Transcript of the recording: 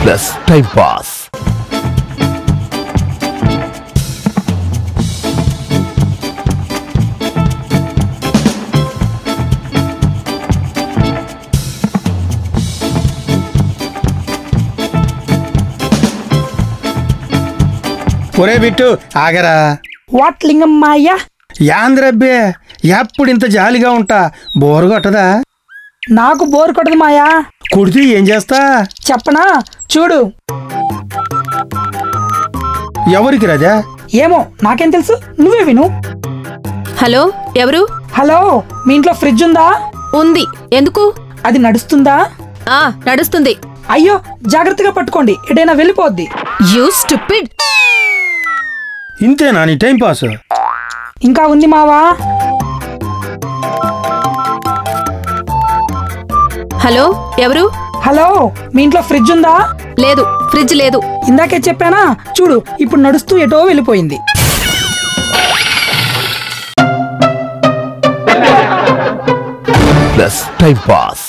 Plus time pass. ఒరే bit ఆగరా. What లింగమ్మాయ్యా? యాంద్రబ్బే ఎప్పుడు ఇంత జాలిగా ఉంటా, బోరు కొట్టదా? నాకు బోర్ కొట్టదు మాయా. కుడితే ఏం చేస్తా చెప్పనా? చూడు. ఎవరికి రాజా? ఏమో నాకేం తెలుసు, నువ్వే విను. హలో, ఎవరు? హలో, మీ ఇంట్లో ఫ్రిడ్జ్ ఉందా? ఉంది. ఎందుకు? అది నడుస్తుందా? నడుస్తుంది. అయ్యో, జాగ్రత్తగా పట్టుకోండి, ఎటైనా వెళ్ళిపోద్ది. You stupid. ఇంతేనా నీ టైం పాస్? ఇంకా ఉంది మావా. హలో, ఎవరు? హలో, మీ ఇంట్లో ఫ్రిడ్జ్ ఉందా? లేదు, ఫ్రిడ్జ్ లేదు. ఇందాకే చెప్పానా? చూడు, ఇప్పుడు నడుస్తూ ఎటో వెళ్ళిపోయింది. Plus time pass.